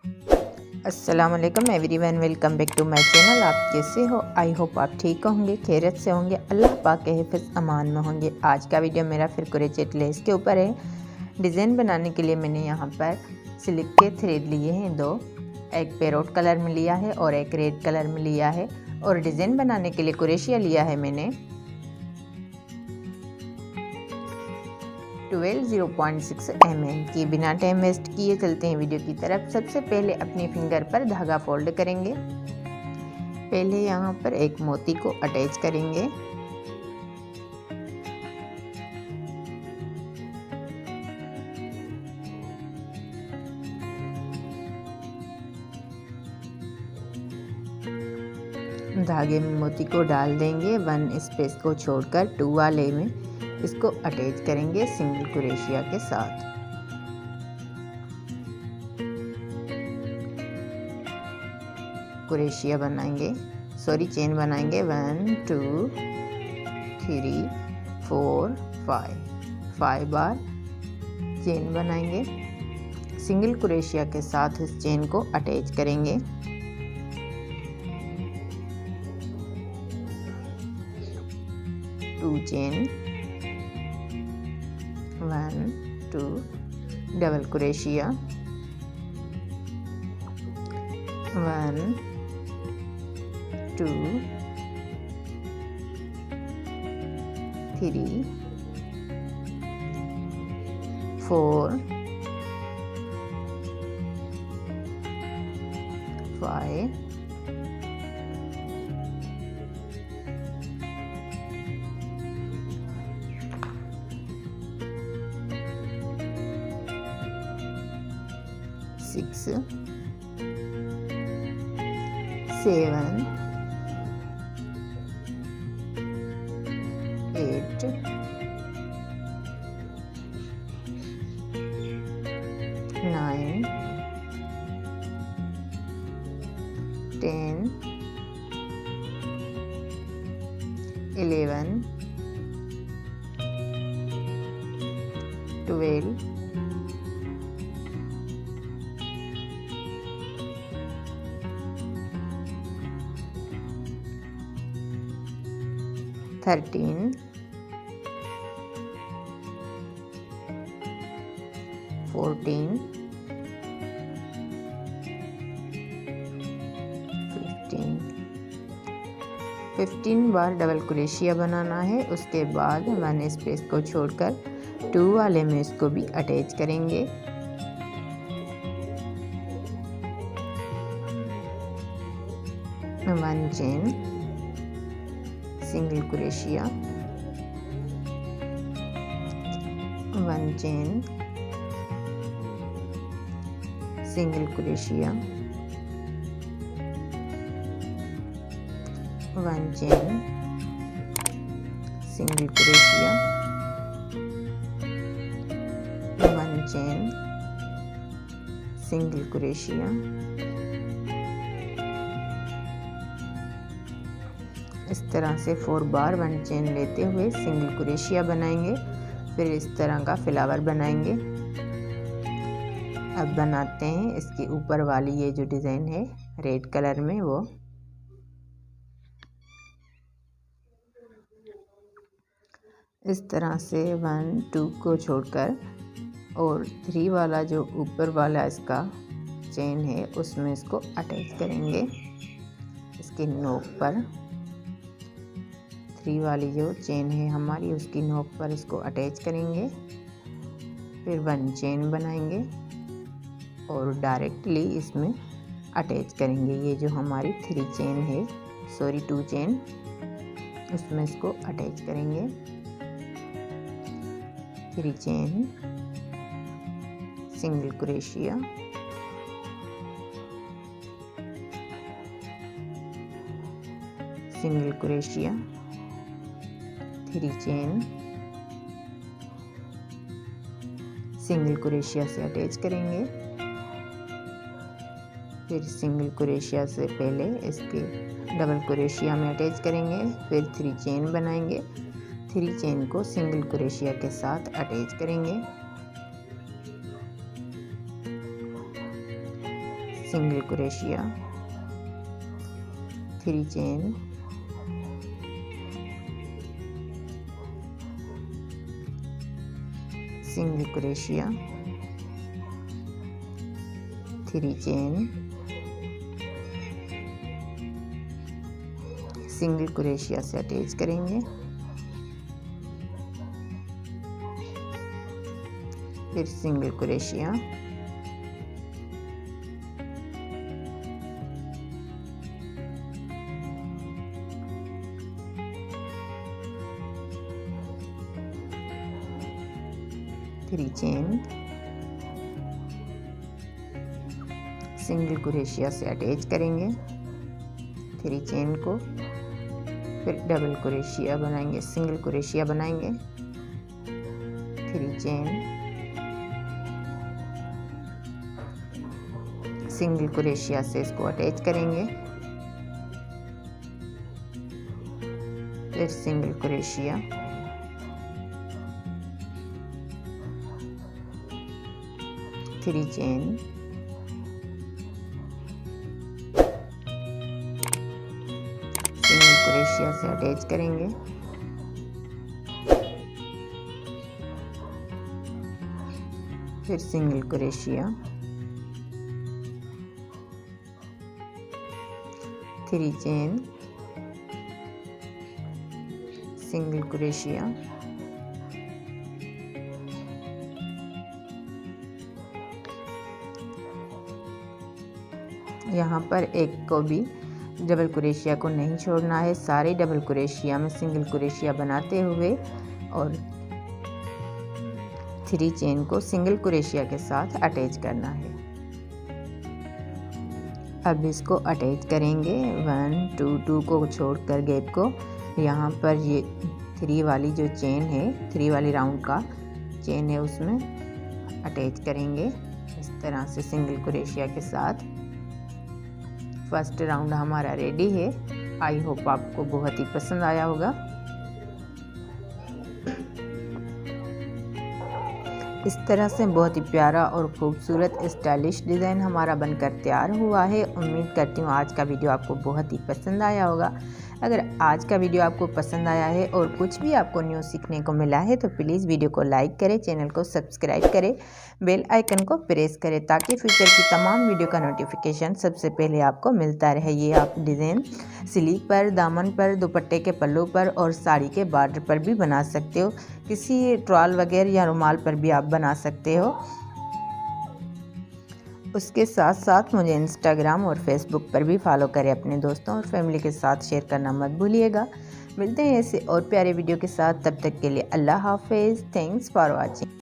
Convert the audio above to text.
अस्सलाम वालेकुम everyone, welcome back to my channel. आप कैसे हो? आई होप आप ठीक होंगे, खैरियत से होंगे, अल्लाह पाक के हिफ्ज़ अमान में होंगे। आज का वीडियो मेरा फिर क्रोचेट लेस के ऊपर है। डिज़ाइन बनाने के लिए मैंने यहाँ पर सिल्क के थ्रेड लिए हैं दो, एक पैरोट कलर में लिया है और एक रेड कलर में लिया है। और डिज़ाइन बनाने के लिए क्रोशिया लिया है मैंने 0.6 mm की। बिना टाइम वेस्ट किए चलते हैं वीडियो की तरफ। सबसे पहले अपनी फिंगर पर धागा फोल्ड करेंगे। पहले यहाँ पर एक मोती को अटैच करेंगे। धागे में मोती को डाल देंगे। 1 स्पेस को छोड़कर 2 वाले में इसको अटैच करेंगे सिंगल क्रोशिया के साथ। क्रोशिया बनाएंगे, चेन बनाएंगे 1 2 3 4 5 बार चेन बनाएंगे। सिंगल क्रोशिया के साथ इस चेन को अटैच करेंगे। To chain 1 2 double crochet 1 2 3 4 5 6 7 8 9 10 11 12 13 14 15 bar double crochet बनाना है। उसके बाद 1 स्पेस को छोड़कर 2 वाले में इसको भी अटैच करेंगे। One chain single crochet 1 chain single crochet 1 chain single crochet 1 chain single crochet. इस तरह से 4 बार 1 चेन लेते हुए सिंगल क्रोशिया बनाएंगे। फिर इस तरह का फ्लावर बनाएंगे। अब बनाते हैं इसके ऊपर वाली ये जो डिज़ाइन है रेड कलर में, वो इस तरह से 1 2 को छोड़कर और 3 वाला जो ऊपर वाला इसका चेन है उसमें इसको अटैच करेंगे। इसकी नोक पर 3 वाली जो चेन है हमारी उसकी नोक पर इसको अटैच करेंगे। फिर 1 चेन बनाएंगे और डायरेक्टली इसमें अटैच करेंगे। ये जो हमारी 2 चेन उसमें इसको अटैच करेंगे। 3 chain single crochet 3 chain single crochet से अटैच करेंगे। फिर सिंगल क्रोशिया से पहले इसके डबल क्रोशिया में अटैच करेंगे। फिर 3 चेन बनाएंगे। 3 चेन को सिंगल क्रोशिया के साथ अटैच करेंगे। Single crochet, 3 chain, single crochet, 3 chain, single crochet से अटैच करेंगे, फिर single crochet, three chain, single crochet से अटैच करेंगे 3 चेन को, फिर डबल क्रोशिया बनाएंगे, सिंगल क्रोशिया बनाएंगे, 3 चेन, सिंगल क्रोशिया से इसको अटैच करेंगे, फिर single crochet, three chain, single crochet से अटैच करेंगे, फिर single crochet, 3 chain, single crochet, यहाँ पर एक को भी डबल क्रोशिया को नहीं छोड़ना है, सारे डबल क्रोशिया में सिंगल क्रोशिया बनाते हुए और 3 चेन को सिंगल क्रोशिया के साथ अटैच करना है। अब इसको अटैच करेंगे 1 2 2 को छोड़कर गैप को, यहाँ पर ये 3 वाली जो चेन है, 3 वाली राउंड का चेन है उसमें अटैच करेंगे इस तरह से सिंगल क्रोशिया के साथ। फर्स्ट राउंड हमारा रेडी है। आई होप आपको बहुत ही पसंद आया होगा। इस तरह से बहुत ही प्यारा और खूबसूरत स्टाइलिश डिज़ाइन हमारा बनकर तैयार हुआ है। उम्मीद करती हूँ आज का वीडियो आपको बहुत ही पसंद आया होगा। अगर आज का वीडियो आपको पसंद आया है और कुछ भी आपको न्यू सीखने को मिला है तो प्लीज़ वीडियो को लाइक करें, चैनल को सब्सक्राइब करें, बेल आइकन को प्रेस करें ताकि फ्यूचर की तमाम वीडियो का नोटिफिकेशन सबसे पहले आपको मिलता रहे। ये आप डिज़ाइन स्लीव पर, दामन पर, दुपट्टे के पल्लू पर और साड़ी के बॉर्डर पर भी बना सकते हो। किसी ट्रॉल वगैरह या रुमाल पर भी आप बना सकते हो। उसके साथ साथ मुझे इंस्टाग्राम और फेसबुक पर भी फॉलो करें। अपने दोस्तों और फैमिली के साथ शेयर करना मत भूलिएगा। मिलते हैं ऐसे और प्यारे वीडियो के साथ, तब तक के लिए अल्लाह हाफिज़। Thanks for watching.